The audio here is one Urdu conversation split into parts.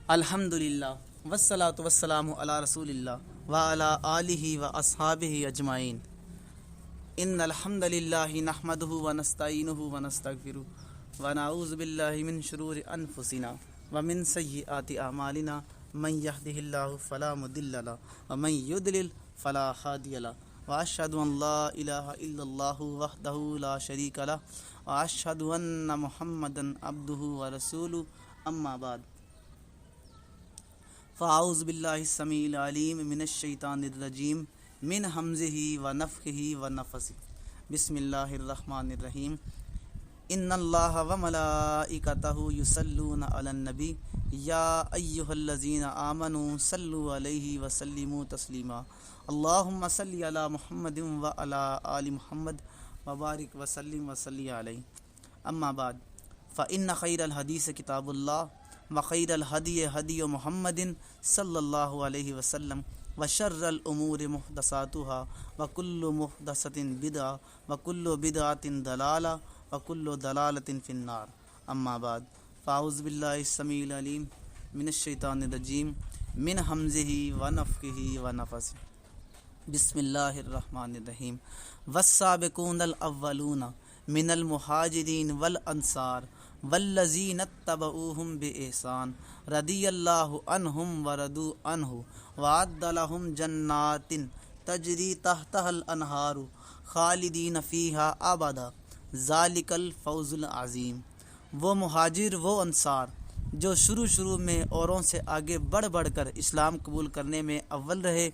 الحمدللہ والصلاۃ والسلام علی رسول اللہ وعلی آلہ و اصحابہ اجمعین۔ ان الحمد للہ نحمدہ ونستعینہ ونستغفرہ ونعوذ باللہ من شرور انفسنا ومن سیئات اعمالنا من یہدہ اللہ فلا مضل لہ ومن یضلل فلا ہادی لہ واشہد ان لا الہ الا اللہ وحدہ لا شریک لہ واشہد ان محمدا عبدہ ورسولہ اما بعد فاعوذ باللہ السمیع العلیم من الشیطان الرجیم من حمزہ ونفخہ ونفثہ بسم اللہ الرحمن الرحیم ان اللہ وملائکتہ یصلون علی النبی یا ایہا الذین آمنوا صلوا علیہ وسلموا تسلیما اللہم صلی علی محمد وعلی آل محمد وبارک وسلم وصلی علیہ اما بعد فإن خیر الحدیث کتاب اللہ وخیر الہدی ہدی محمد صلی اللہ علیہ وسلم وشر الامور محدثاتها وکل محدثۃ بدعہ وکل بدعۃ ضلالہ وکل ضلالۃ فی النار اما بعد فاعوذ باللہ السمیع العلیم من الشیطان الرجیم من حمزہ ونفخہ ونفثہ بسم اللہ الرحمن الرحیم والسابقون الاولون من المہاجرین والانصار والذین اتبعوہم بإحسان رضی اللہ عنہم ورضوا عنہ وأعد لہم جنات تجری تحتها الانہار خالدین فیہا ابدا ذالک الفوز العظیم۔ وہ مہاجر وہ انصار جو شروع میں اوروں سے آگے بڑھ کر اسلام قبول کرنے میں اول رہے،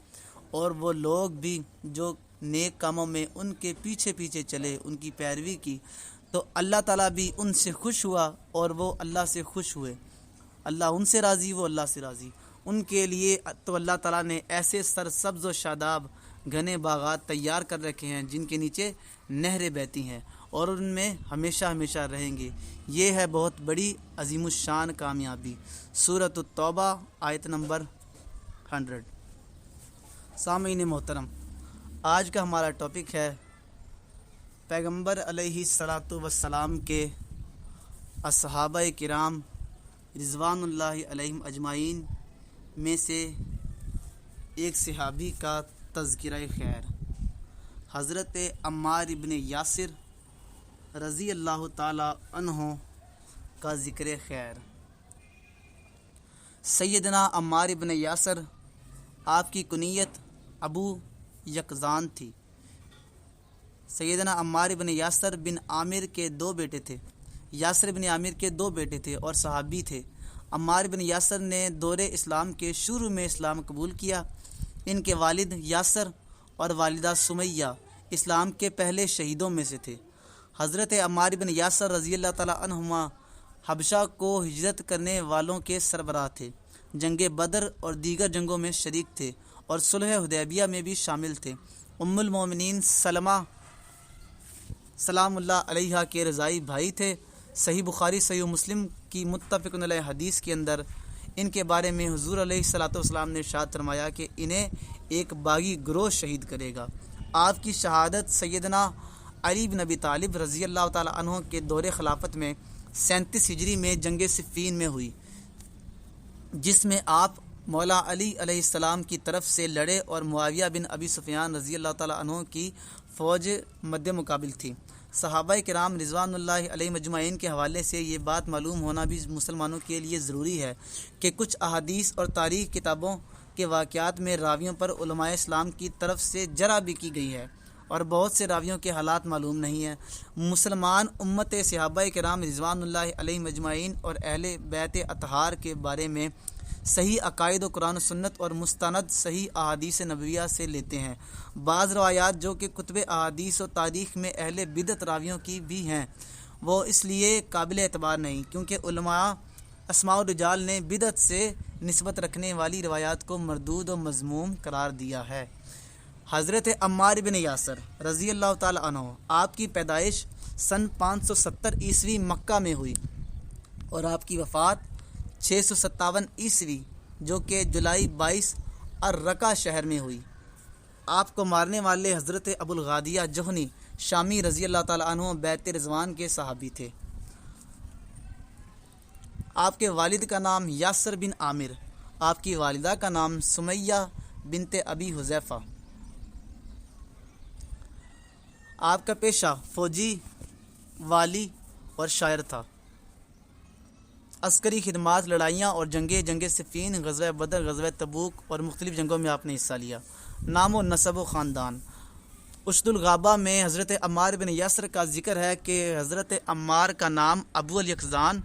اور وہ لوگ بھی جو نیک کاموں میں ان کے پیچھے چلے، ان کی پیروی کی، تو اللہ تعالیٰ بھی ان سے خوش ہوا اور وہ اللہ سے خوش ہوئے۔ اللہ ان سے راضی، وہ اللہ سے راضی۔ ان کے لیے تو اللہ تعالیٰ نے ایسے سرسبز و شاداب گھنے باغات تیار کر رکھے ہیں جن کے نیچے نہریں بہتی ہیں، اور ان میں ہمیشہ رہیں گے۔ یہ ہے بہت بڑی عظیم الشان کامیابی۔ سورۃ التوبہ آیت نمبر 100۔ سامعین محترم، آج کا ہمارا ٹاپک ہے پیغمبر علیہ الصلاۃ والسلام کے اصحابہ کرام رضوان اللہ علیہم اجمعین میں سے ایک صحابی کا تذکرہ خیر، حضرت عمار ابن یاسر رضی اللہ تعالی عنہ کا ذکر خیر۔ سیدنا عمار ابن یاسر، آپ کی کنیت ابو یقظان تھی۔ سیدنا عمار بن یاسر بن عامر کے دو بیٹے تھے۔ یاسر بن عامر کے دو بیٹے تھے اور صحابی تھے۔ عمار بن یاسر نے دور اسلام کے شروع میں اسلام قبول کیا۔ ان کے والد یاسر اور والدہ سمیہ اسلام کے پہلے شہیدوں میں سے تھے۔ حضرت عمار بن یاسر رضی اللہ تعالی عنہما حبشہ کو ہجرت کرنے والوں کے سربراہ تھے۔ جنگ بدر اور دیگر جنگوں میں شریک تھے اور صلح حدیبیہ میں بھی شامل تھے۔ ام المومنین سلمہ سلام اللہ علیہا کے رضائی بھائی تھے۔ صحیح بخاری صحیح مسلم کی متفق علیہ حدیث کے اندر ان کے بارے میں حضور علیہ الصلاۃ والسلام نے ارشاد فرمایا کہ انہیں ایک باغی گروہ شہید کرے گا۔ آپ کی شہادت سیدنا علی بن ابی طالب رضی اللہ تعالی عنہ کے دور خلافت میں 37 ہجری میں جنگ صفین میں ہوئی، جس میں آپ مولا علی علیہ السلام کی طرف سے لڑے اور معاویہ بن ابی سفیان رضی اللہ تعالی عنہ کی فوج مد مقابل تھی۔ صحابہ کرام رضوان اللہ علیہ مجمعین کے حوالے سے یہ بات معلوم ہونا بھی مسلمانوں کے لیے ضروری ہے کہ کچھ احادیث اور تاریخ کتابوں کے واقعات میں راویوں پر علماء اسلام کی طرف سے جرح بھی کی گئی ہے، اور بہت سے راویوں کے حالات معلوم نہیں ہیں۔ مسلمان امت صحابہ کرام رضوان اللہ علیہ مجمعین اور اہل بیت اطہار کے بارے میں صحیح عقائد و قرآن و سنت اور مستند صحیح احادیث نبویہ سے لیتے ہیں۔ بعض روایات جو کہ کتب احادیث و تاریخ میں اہل بدعت راویوں کی بھی ہیں، وہ اس لیے قابل اعتبار نہیں کیونکہ علماء اسماء الرجال نے بدعت سے نسبت رکھنے والی روایات کو مردود و مذموم قرار دیا ہے۔ حضرت عمار بن یاسر رضی اللہ تعالی عنہ، آپ کی پیدائش سن 570 عیسوی مکہ میں ہوئی اور آپ کی وفات 657 عیسوی جو کہ جولائی 22 الرقہ شہر میں ہوئی۔ آپ کو مارنے والے حضرت ابو الغادیہ جہنی شامی رضی اللہ تعالی عنہ بیت رضوان کے صحابی تھے۔ آپ کے والد کا نام یاسر بن عامر، آپ کی والدہ کا نام سمیہ بنت ابی حذیفہ۔ آپ کا پیشہ فوجی، والی اور شاعر تھا۔ عسکری خدمات، لڑائیاں اور جنگ صفین، غزوہ بدر، غزوہ تبوک اور مختلف جنگوں میں آپ نے حصہ لیا۔ نام و نسب و خاندان۔ اشد الغابہ میں حضرت عمار بن یاسر کا ذکر ہے کہ حضرت عمار کا نام ابو الیقظان،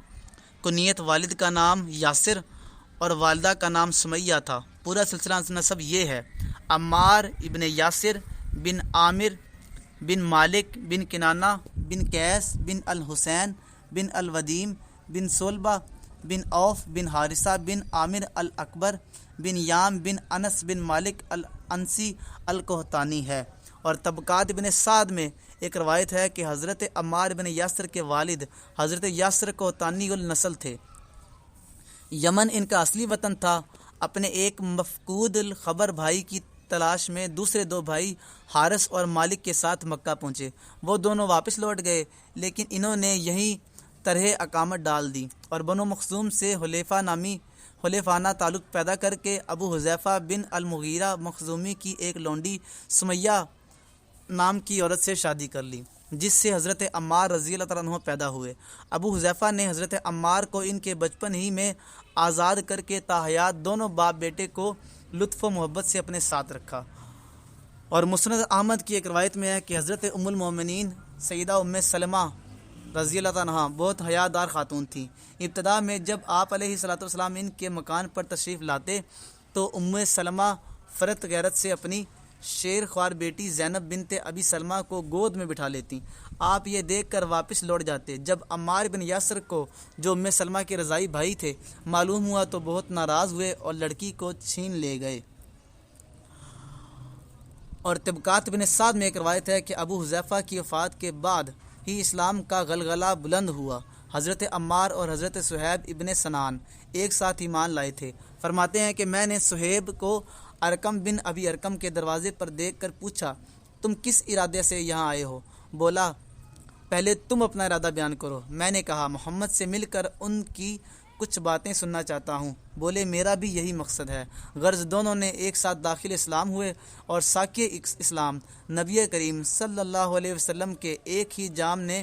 کنیت والد کا نام یاسر اور والدہ کا نام سمیہ تھا۔ پورا سلسلہ نسب یہ ہے: عمار ابن یاسر بن عامر بن مالک بن کنانہ بن قیس بن الحسین بن الودیم بن صلبہ بن عوف بن حارثہ بن عامر الاکبر بن یام بن انس بن مالک الانسی القحطانی ہے۔ اور طبقات ابن سعد میں ایک روایت ہے کہ حضرت عمار بن یاسر کے والد حضرت یاسر قحطانی النسل تھے۔ یمن ان کا اصلی وطن تھا۔ اپنے ایک مفقود الخبر بھائی کی تلاش میں دوسرے دو بھائی حارث اور مالک کے ساتھ مکہ پہنچے۔ وہ دونوں واپس لوٹ گئے، لیکن انہوں نے یہیں طرح اقامت ڈال دی اور بنو مخزوم سے حلیفانہ تعلق پیدا کر کے ابو حذیفہ بن المغیرہ مخزومی کی ایک لونڈی سمیہ نام کی عورت سے شادی کر لی، جس سے حضرت عمار رضی اللہ تعالیٰ عنہ پیدا ہوئے۔ ابو حذیفہ نے حضرت عمار کو ان کے بچپن ہی میں آزاد کر کے تاحیات دونوں باپ بیٹے کو لطف و محبت سے اپنے ساتھ رکھا۔ اور مسند احمد کی ایک روایت میں ہے کہ حضرت ام المومنین سیدہ ام سلمہ رضی اللہ تعالیٰ عنہ بہت حیادار خاتون تھیں۔ ابتدا میں جب آپ علیہ الصلوۃ والسلام ان کے مکان پر تشریف لاتے تو ام سلمہ فرت غیرت سے اپنی شیر خوار بیٹی زینب بنت ابی سلمہ کو گود میں بٹھا لیتی۔ آپ یہ دیکھ کر واپس لوٹ جاتے۔ جب عمار بن یاسر کو، جو ام سلمہ کے رضاعی بھائی تھے، معلوم ہوا تو بہت ناراض ہوئے اور لڑکی کو چھین لے گئے۔ اور طبقات بن سعد میں ایک روایت ہے کہ ابو حذیفہ کی وفات کے بعد ہی اسلام کا غلغلہ بلند ہوا۔ حضرت عمار اور حضرت صہیب ابن سنان ایک ساتھ ایمان لائے تھے۔ فرماتے ہیں کہ میں نے صہیب کو ارقم بن ابی ارقم کے دروازے پر دیکھ کر پوچھا، تم کس ارادے سے یہاں آئے ہو؟ بولا، پہلے تم اپنا ارادہ بیان کرو۔ میں نے کہا، محمد سے مل کر ان کی کچھ باتیں سننا چاہتا ہوں۔ بولے، میرا بھی یہی مقصد ہے۔ غرض دونوں نے ایک ساتھ داخل اسلام ہوئے اور ساقی اسلام نبی کریم صلی اللہ علیہ وسلم کے ایک ہی جام نے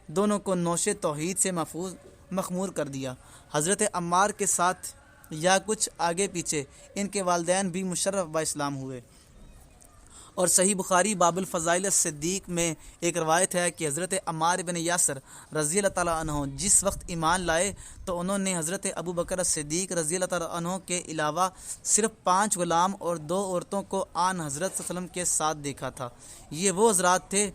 دونوں کو نوش توحید سے مخمور کر دیا۔ حضرت عمار کے ساتھ یا کچھ آگے پیچھے ان کے والدین بھی مشرف با اسلام ہوئے۔ اور صحیح بخاری باب الفضائل الصدیق میں ایک روایت ہے کہ حضرت عمار بن یاسر رضی اللہ تعالیٰ عنہ جس وقت ایمان لائے تو انہوں نے حضرت ابو بکر صدیق رضی اللہ تعالیٰ عنہ کے علاوہ صرف 5 غلام اور 2 عورتوں کو آن حضرت صلی اللہ علیہ وسلم کے ساتھ دیکھا تھا۔ یہ وہ حضرات تھے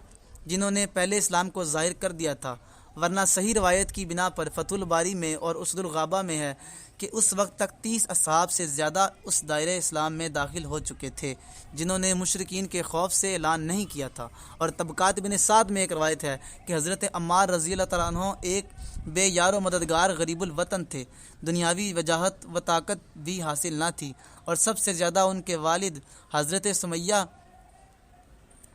جنہوں نے پہلے اسلام کو ظاہر کر دیا تھا، ورنہ صحیح روایت کی بنا پر فتح الباری میں اور اسد الغابہ میں ہے کہ اس وقت تک 30 اصحاب سے زیادہ اس دائرہ اسلام میں داخل ہو چکے تھے جنہوں نے مشرکین کے خوف سے اعلان نہیں کیا تھا۔ اور طبقات بن سعد میں ایک روایت ہے کہ حضرت عمار رضی اللہ تعالیٰ عنہ ایک بے یار و مددگار غریب الوطن تھے، دنیاوی وجاہت و طاقت بھی حاصل نہ تھی، اور سب سے زیادہ ان کے والد حضرت سمیہ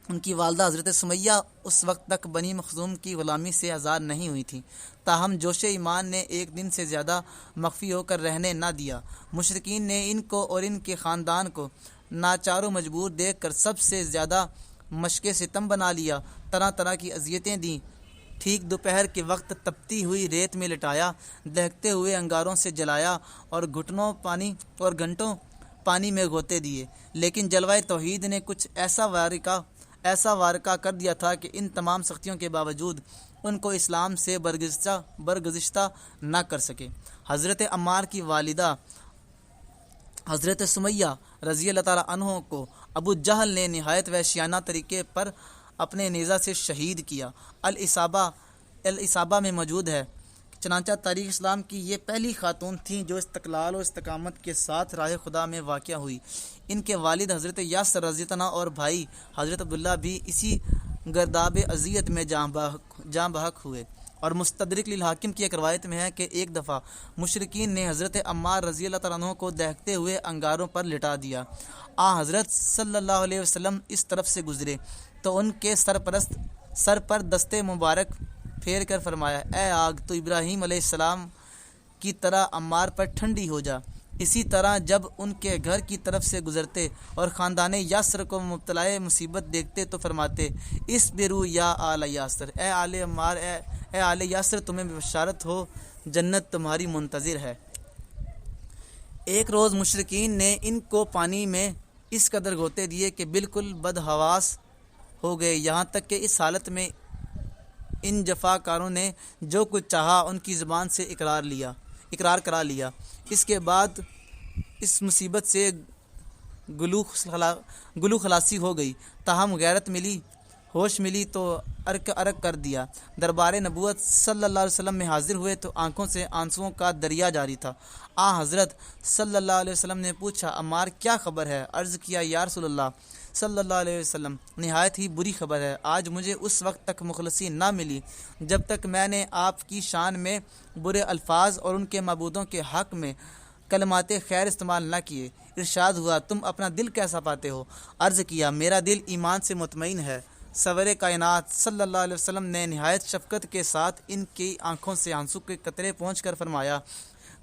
ان کی والدہ حضرت سمیہ اس وقت تک بنی مخزوم کی غلامی سے آزاد نہیں ہوئی تھیں۔ تاہم جوش ایمان نے ایک دن سے زیادہ مخفی ہو کر رہنے نہ دیا۔ مشرکین نے ان کو اور ان کے خاندان کو ناچار و مجبور دیکھ کر سب سے زیادہ مشق ستم بنا لیا، طرح طرح کی اذیتیں دیں۔ ٹھیک دوپہر کے وقت تپتی ہوئی ریت میں لٹایا، دہکتے ہوئے انگاروں سے جلایا اور گھنٹوں پانی میں غوطے دیے، لیکن جلوہ توحید نے کچھ ایسا وارکہ کر دیا تھا کہ ان تمام سختیوں کے باوجود ان کو اسلام سے برگزشتہ نہ کر سکے۔ حضرت عمار کی والدہ حضرت سمیہ رضی اللہ تعالیٰ عنہ کو ابو جہل نے نہایت وحشیانہ طریقے پر اپنے نیزہ سے شہید کیا۔ الاصابہ میں موجود ہے۔ چنانچہ تاریخ اسلام کی یہ پہلی خاتون تھیں جو استقلال و استقامت کے ساتھ راہ خدا میں واقع ہوئی۔ ان کے والد حضرت یاسر رضی اللہ عنہ اور بھائی حضرت عبداللہ بھی اسی گرداب اذیت میں جاں بحق ہوئے۔ اور مستدرک للحاکم کی ایک روایت میں ہے کہ ایک دفعہ مشرکین نے حضرت عمار رضی اللہ تعالیٰ عنہ کو دہکتے ہوئے انگاروں پر لٹا دیا۔ حضرت صلی اللہ علیہ وسلم اس طرف سے گزرے تو ان کے سر پر دست مبارک پھیر کر فرمایا، اے آگ، تو ابراہیم علیہ السلام کی طرح عمار پر ٹھنڈی ہو جا۔ اسی طرح جب ان کے گھر کی طرف سے گزرتے اور خاندان یاسر کو مبتلا مصیبت دیکھتے تو فرماتے اصبروا یا آل یاسر، اے آل عمار، اے آل یاسر تمہیں بشارت ہو، جنت تمہاری منتظر ہے۔ ایک روز مشرکین نے ان کو پانی میں اس قدر گھوتے دیے کہ بالکل بدحواس ہو گئے، یہاں تک کہ اس حالت میں ان جفاکاروں نے جو کچھ چاہا ان کی زبان سے اقرار کرا لیا۔ اس کے بعد اس مصیبت سے گلو خلاصی ہو گئی، تاہم غیرت ملی، ہوش ملی تو ارک کر دیا۔ دربار نبوت صلی اللہ علیہ وسلم میں حاضر ہوئے تو آنکھوں سے آنسوؤں کا دریا جاری تھا۔ حضرت صلی اللہ علیہ وسلم نے پوچھا عمار کیا خبر ہے؟ عرض کیا یا رسول اللہ صلی اللہ علیہ وسلم نہایت ہی بری خبر ہے، آج مجھے اس وقت تک مخلصی نہ ملی جب تک میں نے آپ کی شان میں برے الفاظ اور ان کے معبودوں کے حق میں کلمات خیر استعمال نہ کیے۔ ارشاد ہوا تم اپنا دل کیسا پاتے ہو؟ عرض کیا میرا دل ایمان سے مطمئن ہے۔ سرور کائنات صلی اللہ علیہ وسلم نے نہایت شفقت کے ساتھ ان کی آنکھوں سے آنسو کے قطرے پہنچ کر فرمایا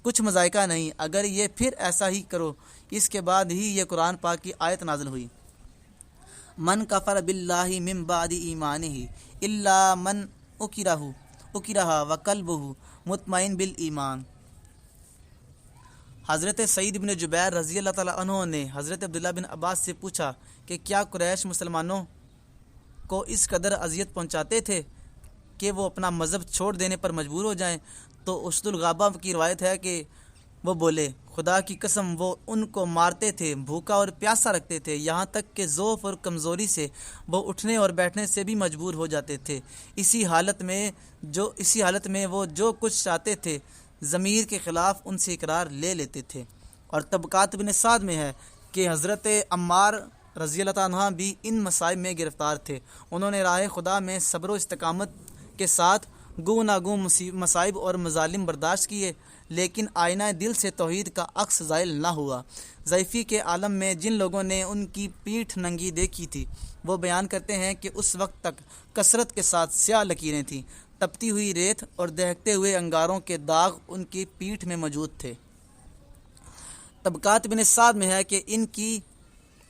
کچھ مذائقہ نہیں، اگر یہ پھر ایسا ہی کرو۔ اس کے بعد ہی یہ قرآن پاک کی آیت نازل ہوئی من کفر باللہ من بعد ایمانہ الا من اکرہ وقلبہ مطمئن بالایمان۔ حضرت سعید بن جبیر رضی اللہ تعالیٰ عنہ نے حضرت عبداللہ بن عباس سے پوچھا کہ کیا قریش مسلمانوں کو اس قدر اذیت پہنچاتے تھے کہ وہ اپنا مذہب چھوڑ دینے پر مجبور ہو جائیں؟ تو اسد الغابہ کی روایت ہے کہ وہ بولے خدا کی قسم وہ ان کو مارتے تھے، بھوکا اور پیاسا رکھتے تھے، یہاں تک کہ ضعف اور کمزوری سے وہ اٹھنے اور بیٹھنے سے بھی مجبور ہو جاتے تھے۔ اسی حالت میں وہ جو کچھ چاہتے تھے ضمیر کے خلاف ان سے اقرار لے لیتے تھے۔ اور طبقات بن سعد میں ہے کہ حضرت عمار رضی اللہ عنہ بھی ان مصائب میں گرفتار تھے۔ انہوں نے راہ خدا میں صبر و استقامت کے ساتھ گو مصائب اور مظالم برداشت کیے، لیکن آئینہ دل سے توحید کا عکس زائل نہ ہوا۔ ضعیفی کے عالم میں جن لوگوں نے ان کی پیٹھ ننگی دیکھی تھی وہ بیان کرتے ہیں کہ اس وقت تک کثرت کے ساتھ سیاہ لکیریں تھیں، تپتی ہوئی ریت اور دہکتے ہوئے انگاروں کے داغ ان کی پیٹھ میں موجود تھے۔ طبقات بن سعد میں ہے کہ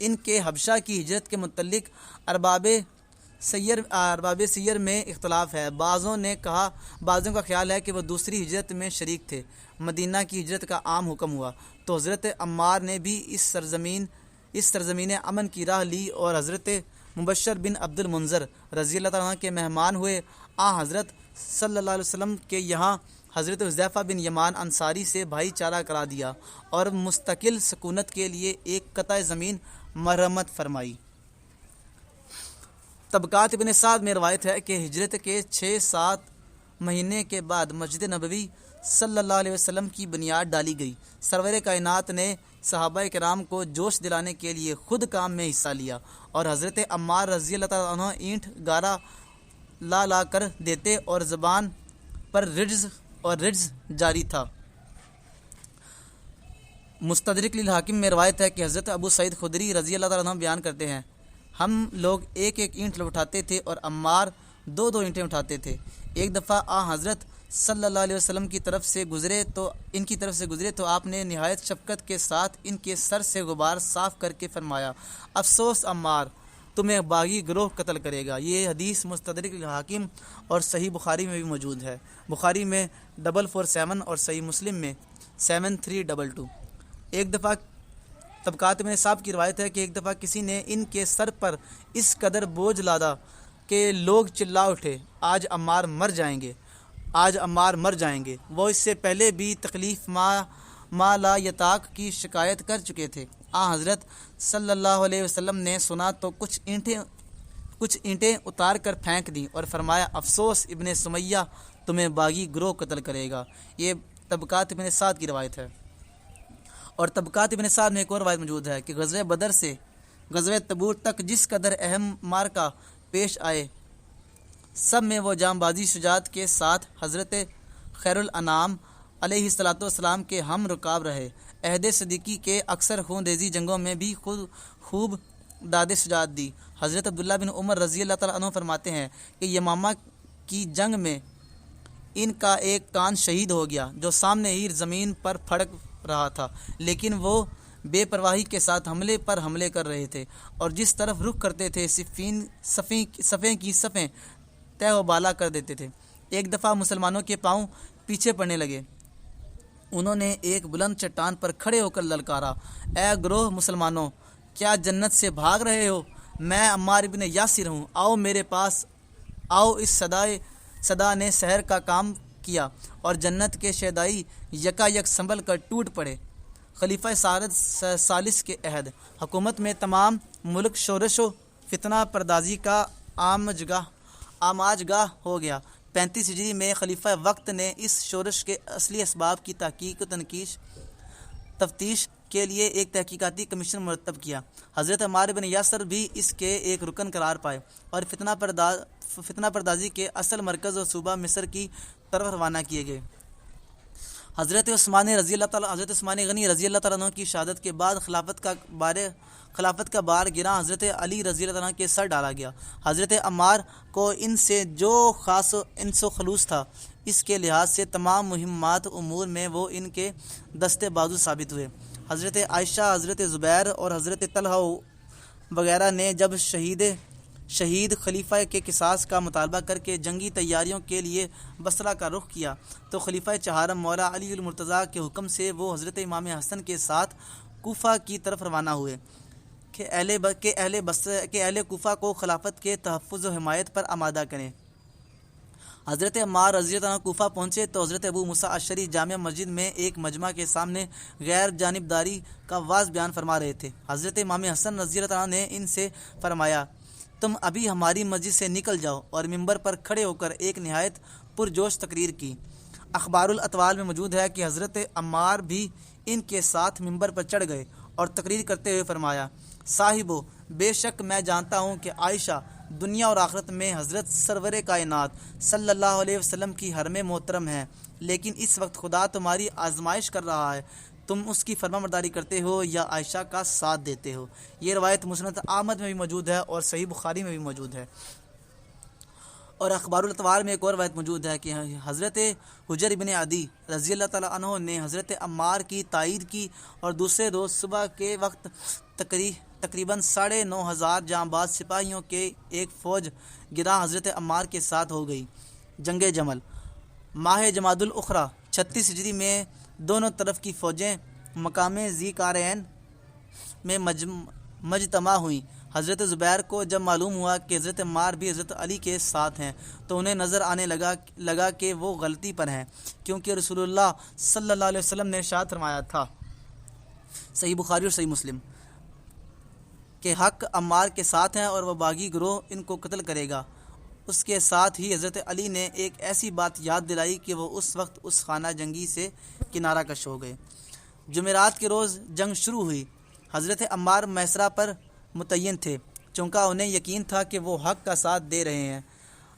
ان کے حبشہ کی ہجرت کے متعلق ارباب سیر میں اختلاف ہے۔ بعضوں کا خیال ہے کہ وہ دوسری ہجرت میں شریک تھے۔ مدینہ کی ہجرت کا عام حکم ہوا تو حضرت عمار نے بھی اس سرزمین امن کی راہ لی اور حضرت مبشر بن عبد المنذر رضی اللہ عنہ کے مہمان ہوئے۔ حضرت صلی اللہ علیہ وسلم کے یہاں حضرت حذیفہ بن یمان انصاری سے بھائی چارہ کرا دیا اور مستقل سکونت کے لیے ایک قطع زمین مرمت فرمائی۔ طبقات ابن سعد میں روایت ہے کہ ہجرت کے 6-7 مہینے کے بعد مسجد نبوی صلی اللہ علیہ وسلم کی بنیاد ڈالی گئی۔ سرور کائنات نے صحابہ کرام کو جوش دلانے کے لیے خود کام میں حصہ لیا اور حضرت عمار رضی اللہ تعالیٰ عنہ اینٹ گارا لا کر دیتے اور زبان پر رجز جاری تھا۔ مستدرک للحاکم میں روایت ہے کہ حضرت ابو سعید خدری رضی اللہ تعالیٰ عنہ بیان کرتے ہیں ہم لوگ ایک اینٹ اٹھاتے تھے اور عمار 2 اینٹیں اٹھاتے تھے۔ ایک دفعہ حضرت صلی اللہ علیہ وسلم کی طرف سے گزرے تو آپ نے نہایت شفقت کے ساتھ ان کے سر سے غبار صاف کر کے فرمایا افسوس عمار، تمہیں باغی گروہ قتل کرے گا۔ یہ حدیث مستدرک الحاکم اور صحیح بخاری میں بھی موجود ہے، بخاری میں 447 اور صحیح مسلم میں 7322۔ ایک دفعہ طبقات میں صاحب کی روایت ہے کہ ایک دفعہ کسی نے ان کے سر پر اس قدر بوجھ لادا کہ لوگ چلا اٹھے آج عمار مر جائیں گے۔ وہ اس سے پہلے بھی تکلیف ما لا یطاق کی شکایت کر چکے تھے۔ حضرت صلی اللہ علیہ وسلم نے سنا تو کچھ اینٹیں اتار کر پھینک دیں اور فرمایا افسوس ابن سمیہ، تمہیں باغی گروہ قتل کرے گا۔ یہ طبقات ابن سعد کی روایت ہے۔ اور طبقات ابن سعد میں ایک اور روایت موجود ہے کہ غزوہ بدر سے غزوہ تبوک تک جس قدر اہم مارکہ پیش آئے سب میں وہ جام بازی شجاعت کے ساتھ حضرت خیر الانام علیہ السلام کے ہم رکاب رہے۔ عہد صدیقی کے اکثر خون ریزی جنگوں میں بھی خوب داد شجاعت دی۔ حضرت عبداللہ بن عمر رضی اللہ تعالیٰ عنہ فرماتے ہیں کہ یمامہ کی جنگ میں ان کا ایک کان شہید ہو گیا جو سامنے ہی زمین پر پھڑک رہا تھا، لیکن وہ بے پرواہی کے ساتھ حملے پر حملے کر رہے تھے اور جس طرف رخ کرتے تھے صفیں کی صفیں تہ و بالا کر دیتے تھے۔ ایک دفعہ مسلمانوں کے پاؤں پیچھے پڑنے لگے۔ انہوں نے ایک بلند چٹان پر کھڑے ہو کر للکارا، اے گروہ مسلمانوں، کیا جنت سے بھاگ رہے ہو؟ میں عمار ابن یاسر ہوں، آؤ میرے پاس آؤ۔ اس صدا نے سحر کا کام کیا اور جنت کے شیدائی یکا یک سنبھل کر ٹوٹ پڑے۔ خلیفہ ثالث کے عہد حکومت میں تمام ملک شورش و فتنہ پردازی کا آماجگاہ ہو گیا۔ 35 ہجری میں خلیفہ وقت نے اس شورش کے اصلی اسباب کی تحقیق و تفتیش کے لیے ایک تحقیقاتی کمیشن مرتب کیا۔ حضرت عمار بن یاسر بھی اس کے ایک رکن قرار پائے اور فتنہ پردازی کے اصل مرکز و صوبہ مصر کی طرف روانہ کیے گئے۔ حضرت عثمان غنی رضی اللہ تعالیٰ عنہ کی شہادت کے بعد خلافت کا بار گراں حضرت علی رضی اللہ تعالیٰ عنہ کے سر ڈالا گیا۔ حضرت عمار کو ان سے جو خاص انس و خلوص تھا، اس کے لحاظ سے تمام مہمات امور میں وہ ان کے دستے بازو ثابت ہوئے۔ حضرت عائشہ، حضرت زبیر اور حضرت طلحہ وغیرہ نے جب شہید خلیفہ کے قصاص کا مطالبہ کر کے جنگی تیاریوں کے لیے بصرہ کا رخ کیا تو خلیفہ چہارم مولا علی المرتضیٰ کے حکم سے وہ حضرت امام حسن کے ساتھ کوفہ کی طرف روانہ ہوئے کہ اہل کوفہ کو خلافت کے تحفظ و حمایت پر آمادہ کریں۔ حضرت عمار رضی اللہ عنہ کوفہ پہنچے تو حضرت ابو موسیٰ اشعری جامع مسجد میں ایک مجمع کے سامنے غیر جانبداری کا واضح بیان فرما رہے تھے۔ حضرت امام حسن رضی اللہ عنہ نے ان سے فرمایا، تم ابھی ہماری مسجد سے نکل جاؤ، اور ممبر پر کھڑے ہو کر ایک نہایت پرجوش تقریر کی۔ اخبار الاطوال میں موجود ہے کہ حضرت عمار بھی ان کے ساتھ ممبر پر چڑھ گئے اور تقریر کرتے ہوئے فرمایا، صاحبو، بے شک میں جانتا ہوں کہ عائشہ دنیا اور آخرت میں حضرت سرور کائنات صلی اللہ علیہ وسلم کی حرم محترم ہے، لیکن اس وقت خدا تمہاری آزمائش کر رہا ہے، تم اس کی فرما برداری کرتے ہو یا عائشہ کا ساتھ دیتے ہو۔ یہ روایت مسند احمد میں بھی موجود ہے اور صحیح بخاری میں بھی موجود ہے۔ اور اخبار الاطوار میں ایک اور روایت موجود ہے کہ حضرت حجر بن عدی رضی اللہ تعالیٰ عنہ نے حضرت عمار کی تائید کی اور دوسرے روز صبح کے وقت تقریباً 9,500 جانباز سپاہیوں کے ایک فوج گراں حضرت عمار کے ساتھ ہو گئی۔ جنگ جمل ماہ جمادی الاخری 36 ہجری میں دونوں طرف کی فوجیں مقام ذی قارین میں مجتمع ہوئیں۔ حضرت زبیر کو جب معلوم ہوا کہ حضرت عمار بھی حضرت علی کے ساتھ ہیں تو انہیں نظر آنے لگا کہ وہ غلطی پر ہیں، کیونکہ رسول اللہ صلی اللہ علیہ وسلم نے ارشاد فرمایا تھا، صحیح بخاری اور صحیح مسلم، کہ حق عمار کے ساتھ ہیں اور وہ باغی گروہ ان کو قتل کرے گا۔ اس کے ساتھ ہی حضرت علی نے ایک ایسی بات یاد دلائی کہ وہ اس وقت اس خانہ جنگی سے کنارہ کش ہو گئے۔ جمعرات کے روز جنگ شروع ہوئی۔ حضرت عمار میسرہ پر متعین تھے، چونکہ انہیں یقین تھا کہ وہ حق کا ساتھ دے رہے ہیں۔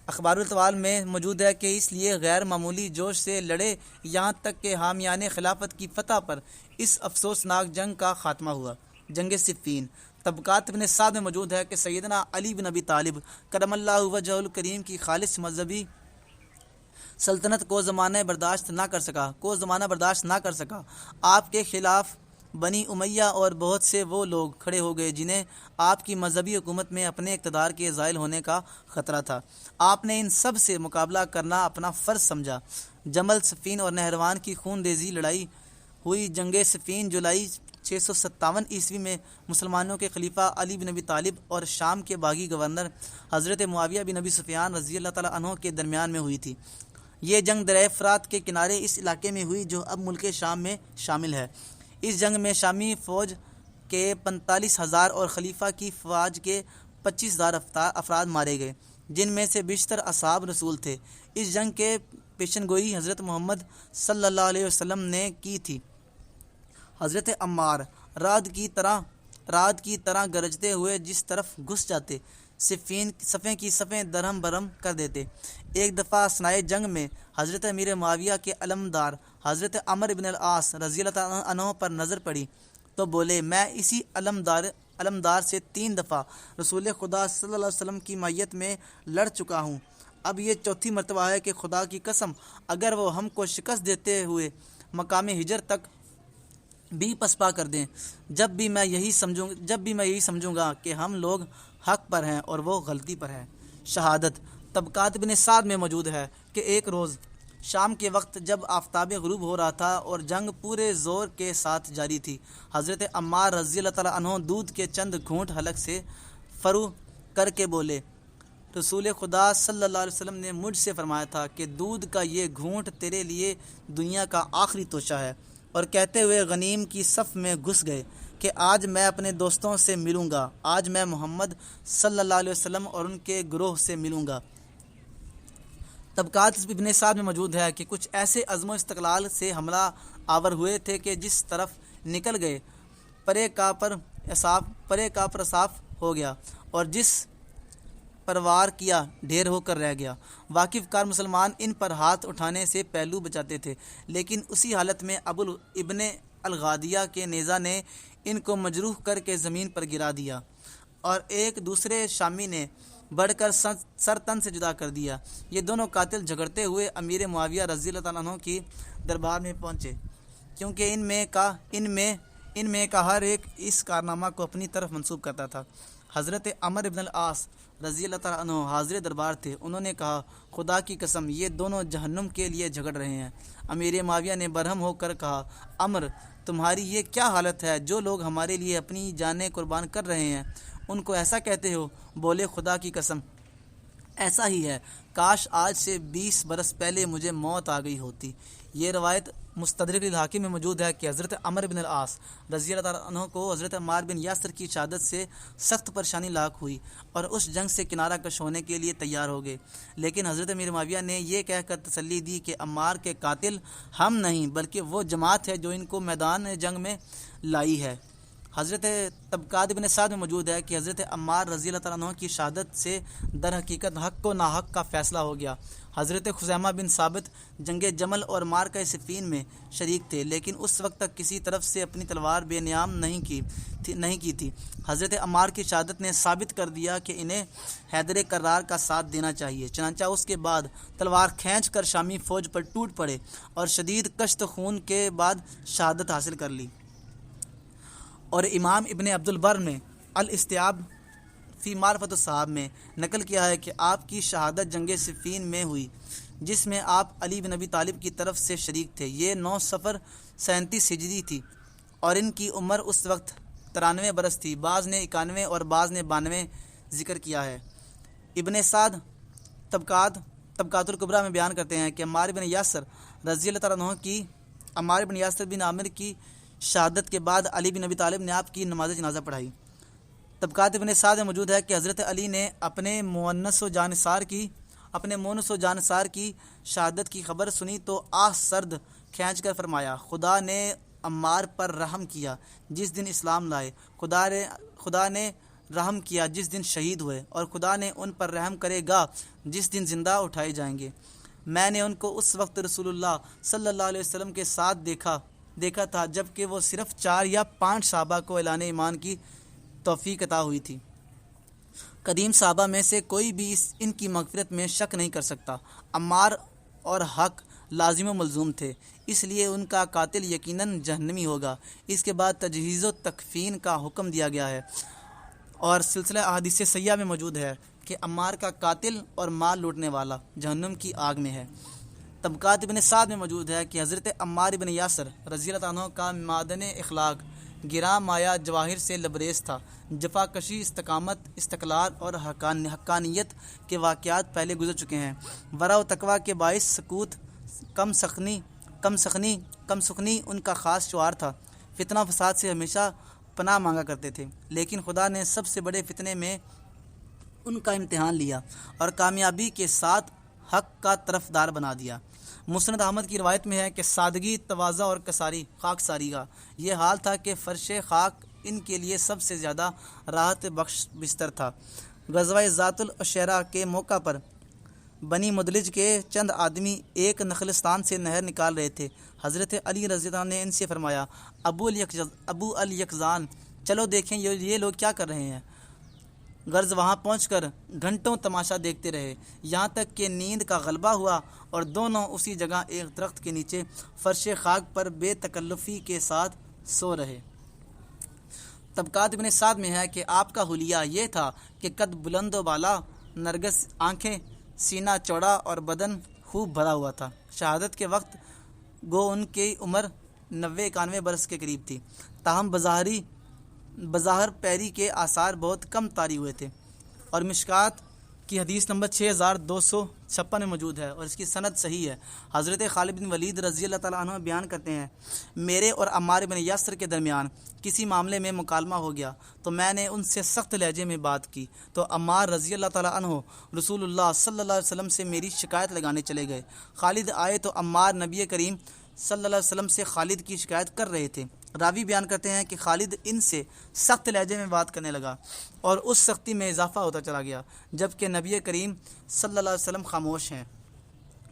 اخبار الاطوال میں موجود ہے کہ اس لیے غیر معمولی جوش سے لڑے یہاں تک کہ حامیان خلافت کی فتح پر اس افسوسناک جنگ کا خاتمہ ہوا۔ جنگ صفین طبقات ابن سعد میں موجود ہے کہ سیدنا علی بن ابی طالب کرم اللہ وجہ الکریم کی خالص مذہبی سلطنت کو زمانہ برداشت نہ کر سکا۔ آپ کے خلاف بنی امیہ اور بہت سے وہ لوگ کھڑے ہو گئے جنہیں آپ کی مذہبی حکومت میں اپنے اقتدار کے زائل ہونے کا خطرہ تھا۔ آپ نے ان سب سے مقابلہ کرنا اپنا فرض سمجھا۔ جمل، صفین اور نہروان کی خون ریزی لڑائی ہوئی۔ جنگ صفین جولائی 657 عیسوی میں مسلمانوں کے خلیفہ علی بن ابی طالب اور شام کے باغی گورنر حضرت معاویہ بن ابی سفیان رضی اللہ تعالیٰ عنہ کے درمیان میں ہوئی تھی۔ یہ جنگ دریائے فرات کے کنارے اس علاقے میں ہوئی جو اب ملک شام میں شامل ہے۔ اس جنگ میں شامی فوج کے 45,000 اور خلیفہ کی فوج کے 25,000 افراد مارے گئے، جن میں سے بیشتر اصحاب رسول تھے۔ اس جنگ کے پیشن گوئی حضرت محمد صلی اللہ علیہ وسلم نے کی تھی۔ حضرت عمار رعد کی طرح گرجتے ہوئے جس طرف گھس جاتے، صفیں کی صفیں درہم برہم کر دیتے۔ ایک دفعہ اثناء جنگ میں حضرت امیر معاویہ کے علمدار حضرت عمرو بن العاص رضی اللہ عنہ پر نظر پڑی تو بولے، میں اسی علمدار سے 3 دفعہ رسول خدا صلی اللہ علیہ وسلم کی معیت میں لڑ چکا ہوں۔ اب یہ چوتھی مرتبہ ہے کہ خدا کی قسم اگر وہ ہم کو شکست دیتے ہوئے مقام ہجر تک بھی پسپا کر دیں، جب بھی میں یہی سمجھوں گا کہ ہم لوگ حق پر ہیں اور وہ غلطی پر ہیں۔ شہادت طبقات ابن سعد میں موجود ہے کہ ایک روز شام کے وقت جب آفتاب غروب ہو رہا تھا اور جنگ پورے زور کے ساتھ جاری تھی، حضرت عمار رضی اللہ تعالیٰ عنہ دودھ کے چند گھونٹ حلق سے فرو کر کے بولے، رسول خدا صلی اللہ علیہ وسلم نے مجھ سے فرمایا تھا کہ دودھ کا یہ گھونٹ تیرے لیے دنیا کا آخری توشہ ہے، اور کہتے ہوئے غنیم کی صف میں گھس گئے کہ آج میں اپنے دوستوں سے ملوں گا، آج میں محمد صلی اللہ علیہ وسلم اور ان کے گروہ سے ملوں گا۔ طبقات ابن سعد میں موجود ہے کہ کچھ ایسے عزم و استقلال سے حملہ آور ہوئے تھے کہ جس طرف نکل گئے پرے کا پر صاف ہو گیا، اور جس پر وار کیا ڈھیر ہو کر رہ گیا۔ واقف کار مسلمان ان پر ہاتھ اٹھانے سے پہلو بچاتے تھے، لیکن اسی حالت میں ابن الغادیہ کے نیزہ نے ان کو مجروح کر کے زمین پر گرا دیا، اور ایک دوسرے شامی نے بڑھ کر سر تن سے جدا کر دیا۔ یہ دونوں قاتل جھگڑتے ہوئے امیر معاویہ رضی اللہ تعالیٰ عنہ کی دربار میں پہنچے، کیونکہ ان میں کا ہر ایک اس کارنامہ کو اپنی طرف منسوب کرتا تھا۔ حضرت عمر بن العاص رضی اللہ تعالیٰ عنہ حاضر دربار تھے۔ انہوں نے کہا، خدا کی قسم یہ دونوں جہنم کے لیے جھگڑ رہے ہیں۔ امیر معاویہ نے برہم ہو کر کہا، عمر تمہاری یہ کیا حالت ہے؟ جو لوگ ہمارے لیے اپنی جانیں قربان کر رہے ہیں ان کو ایسا کہتے ہو؟ بولے، خدا کی قسم ایسا ہی ہے، کاش آج سے 20 برس پہلے مجھے موت آ گئی ہوتی۔ یہ روایت مستدرک الحاکم میں موجود ہے کہ حضرت عمر بن العاص رضی اللہ تعالیٰ عنہ کو حضرت عمار بن یاسر کی شہادت سے سخت پریشانی لاحق ہوئی اور اس جنگ سے کنارہ کش ہونے کے لیے تیار ہو گئے، لیکن حضرت امیر معاویہ نے یہ کہہ کر تسلی دی کہ عمار کے قاتل ہم نہیں بلکہ وہ جماعت ہے جو ان کو میدان جنگ میں لائی ہے۔ حضرت طبقات ابن سعد میں موجود ہے کہ حضرت عمار رضی اللہ تعالیٰ عنہ کی شہادت سے در حقیقت حق و ناحق کا فیصلہ ہو گیا۔ حضرت خزیمہ بن ثابت جنگ جمل اور معرکہ صفین میں شریک تھے، لیکن اس وقت تک کسی طرف سے اپنی تلوار بے نیام نہیں کی تھی۔ حضرت عمار کی شہادت نے ثابت کر دیا کہ انہیں حیدر کرار کا ساتھ دینا چاہیے، چنانچہ اس کے بعد تلوار کھینچ کر شامی فوج پر ٹوٹ پڑے اور شدید کشت خون کے بعد شہادت حاصل کر لی۔ اور امام ابن عبد البر نے الاستیاب فی معرفت الصحاب میں نقل کیا ہے کہ آپ کی شہادت جنگ صفین میں ہوئی، جس میں آپ علی بن ابی طالب کی طرف سے شریک تھے۔ یہ 9 صفر 37 ہجری تھی اور ان کی عمر اس وقت 93 برس تھی۔ بعض نے 91 اور بعض نے 92 ذکر کیا ہے۔ ابن سعد طبقات الکبریٰ میں بیان کرتے ہیں کہ عمار بن یاسر رضی اللہ تعالیٰ عنہ کی عمار بن یاسر بن عامر کی شہادت کے بعد علی بن ابی طالب نے آپ کی نماز جنازہ پڑھائی۔ طبقات ابن سعد میں موجود ہے کہ حضرت علی نے اپنے مونس و جانصار کی شہادت کی خبر سنی تو آہ سرد کھینچ کر فرمایا، خدا نے عمار پر رحم کیا جس دن اسلام لائے، خدا نے رحم کیا جس دن شہید ہوئے، اور خدا نے ان پر رحم کرے گا جس دن زندہ اٹھائے جائیں گے۔ میں نے ان کو اس وقت رسول اللہ صلی اللہ علیہ وسلم کے ساتھ دیکھا تھا جب کہ وہ صرف 4 یا 5 صحابہ کو اعلان ایمان کی توفیق عطا ہوئی تھی۔ قدیم صحابہ میں سے کوئی بھی ان کی مغفرت میں شک نہیں کر سکتا۔ عمار اور حق لازم و ملزوم تھے، اس لیے ان کا قاتل یقیناً جہنمی ہوگا۔ اس کے بعد تجہیز و تکفین کا حکم دیا گیا ہے، اور سلسلہ احادیث سیاح میں موجود ہے کہ عمار کا قاتل اور مال لوٹنے والا جہنم کی آگ میں ہے۔ طبقات ابن سعد میں موجود ہے کہ حضرت عمار بن یاسر رضی اللہ عنہ کا معدن اخلاق گراں مایا جواہر سے لبریز تھا۔ جفا کشی، استقامت، استقلال اور حقانیت کے واقعات پہلے گزر چکے ہیں۔ ورع و تقوی کے باعث سکوت، کم سخنی ان کا خاص شعار تھا۔ فتنہ فساد سے ہمیشہ پناہ مانگا کرتے تھے، لیکن خدا نے سب سے بڑے فتنے میں ان کا امتحان لیا اور کامیابی کے ساتھ حق کا طرفدار بنا دیا۔ مسند احمد کی روایت میں ہے کہ سادگی، تواضع اور خاکساری کا یہ حال تھا کہ فرش خاک ان کے لیے سب سے زیادہ راحت بخش بستر تھا۔ غزوہ ذات العشیرہ کے موقع پر بنی مدلج کے چند آدمی ایک نخلستان سے نہر نکال رہے تھے۔ حضرت علی رضی اللہ عنہ نے ان سے فرمایا، ابو الیقظان، چلو دیکھیں یہ لوگ کیا کر رہے ہیں۔ غرض وہاں پہنچ کر گھنٹوں تماشا دیکھتے رہے، یہاں تک کہ نیند کا غلبہ ہوا اور دونوں اسی جگہ ایک درخت کے نیچے فرش خاک پر بے تکلفی کے ساتھ سو رہے۔ طبقات ابن سعد میں ہے کہ آپ کا حلیہ یہ تھا کہ قد بلند و بالا، نرگس آنکھیں، سینہ چوڑا اور بدن خوب بھرا ہوا تھا۔ شہادت کے وقت گو ان کی عمر 90-91 برس کے قریب تھی، تاہم بظاہر پیری کے آثار بہت کم طاری ہوئے تھے، اور مشکات کی حدیث نمبر 6256 میں موجود ہے اور اس کی سند صحیح ہے۔ حضرت خالد بن ولید رضی اللہ تعالیٰ عنہ بیان کرتے ہیں، میرے اور عمار بن یاسر کے درمیان کسی معاملے میں مکالمہ ہو گیا تو میں نے ان سے سخت لہجے میں بات کی تو عمار رضی اللہ تعالیٰ عنہ رسول اللہ صلی اللہ علیہ وسلم سے میری شکایت لگانے چلے گئے۔ خالد آئے تو عمار نبی کریم صلی اللہ علیہ وسلم سے خالد کی شکایت کر رہے تھے۔ راوی بیان کرتے ہیں کہ خالد ان سے سخت لہجے میں بات کرنے لگا اور اس سختی میں اضافہ ہوتا چلا گیا، جبکہ نبی کریم صلی اللہ علیہ وسلم خاموش ہیں،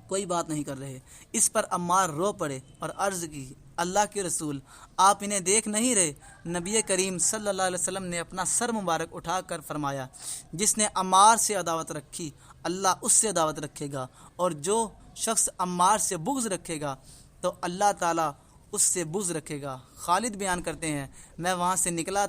کوئی بات نہیں کر رہے۔ اس پر عمار رو پڑے اور عرض کی، اللہ کے رسول، آپ انہیں دیکھ نہیں رہے؟ نبی کریم صلی اللہ علیہ وسلم نے اپنا سر مبارک اٹھا کر فرمایا، جس نے عمار سے عداوت رکھی اللہ اس سے عداوت رکھے گا، اور جو شخص عمار سے بغض رکھے گا تو اللہ تعالیٰ اس سے بغض رکھے گا۔ خالد بیان کرتے ہیں، میں وہاں سے نکلا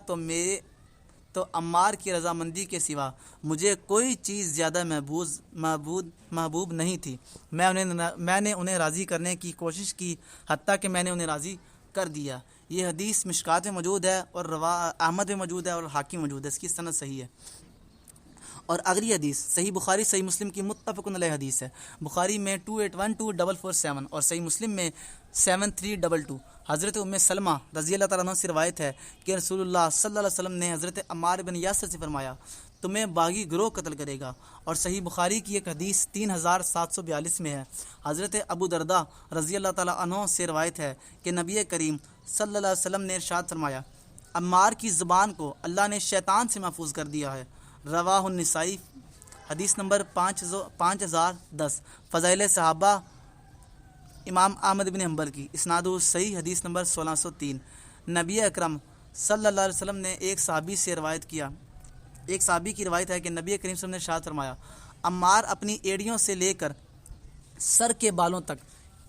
تو عمار کی رضامندی کے سوا مجھے کوئی چیز زیادہ محبوب نہیں تھی۔ میں نے انہیں راضی کرنے کی کوشش کی، حتیٰ کہ میں نے انہیں راضی کر دیا۔ یہ حدیث مشکات میں موجود ہے اور احمد میں موجود ہے اور حاکم موجود ہے، اس کی سند صحیح ہے۔ اور اگلی حدیث صحیح بخاری صحیح مسلم کی متفق علیہ حدیث ہے، بخاری میں 2812-447 اور صحیح مسلم میں 7322۔ حضرت ام سلمہ رضی اللہ تعالیٰ عنہ سے روایت ہے کہ رسول اللہ صلی اللہ علیہ وسلم نے حضرت عمار بن یاسر سے فرمایا، تمہیں باغی گروہ قتل کرے گا۔ اور صحیح بخاری کی ایک حدیث 3742 میں ہے، حضرت ابو درداء رضی اللہ تعالیٰ عنہ سے روایت ہے کہ نبی کریم صلی اللہ علیہ وسلم نے ارشاد فرمایا، عمار کی زبان کو اللہ نے شیطان سے محفوظ کر دیا ہے۔ رواہ النسائی حدیث نمبر 5010۔ فضائل صحابہ امام احمد بن حنبل کی اسناد صحیح حدیث نمبر 1603۔ نبی اکرم صلی اللہ علیہ وسلم نے ایک صحابی کی روایت ہے کہ نبی کریم صلی اللہ علیہ وسلم نے ارشاد فرمایا، عمار اپنی ایڑیوں سے لے کر سر کے بالوں تک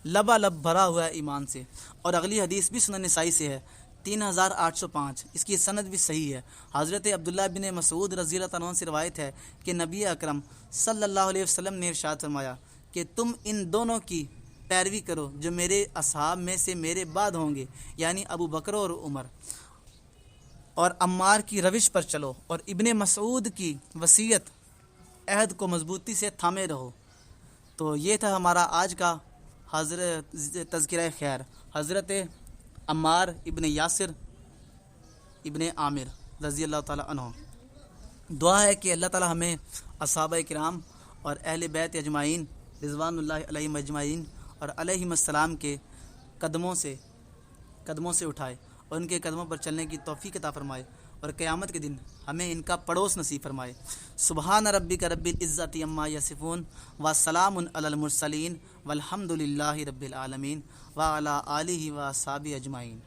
لبالب بھرا ہوا ہے ایمان سے۔ اور اگلی حدیث بھی سنن نسائی سے ہے، 3805، اس کی سند بھی صحیح ہے۔ حضرت عبداللہ بن مسعود رضی اللہ تعالیٰ عنہ سے روایت ہے کہ نبی اکرم صلی اللہ علیہ وسلم نے ارشاد فرمایا کہ تم ان دونوں کی پیروی کرو جو میرے اصحاب میں سے میرے بعد ہوں گے، یعنی ابو بکر اور عمر، اور عمار کی روش پر چلو اور ابن مسعود کی وصیت عہد کو مضبوطی سے تھامے رہو۔ تو یہ تھا ہمارا آج کا حضرت تذکرہ خیر، حضرت عمار ابن یاسر ابن عامر رضی اللہ تعالیٰ عنہ۔ دعا ہے کہ اللہ تعالیٰ ہمیں اصحابہ کرام اور اہل بیت اجمعین رضوان اللہ علیہم اجمعین اور علیہم السلام کے قدموں سے اٹھائے اور ان کے قدموں پر چلنے کی توفیق عطا فرمائے، اور قیامت کے دن ہمیں ان کا پڑوس نصیب فرمائے۔ سبحان ربک رب العزت عما یصفون وسلام علی المرسلین والحمد للہ رب العالمین وعلی آلہ واصحابہ اجمعین۔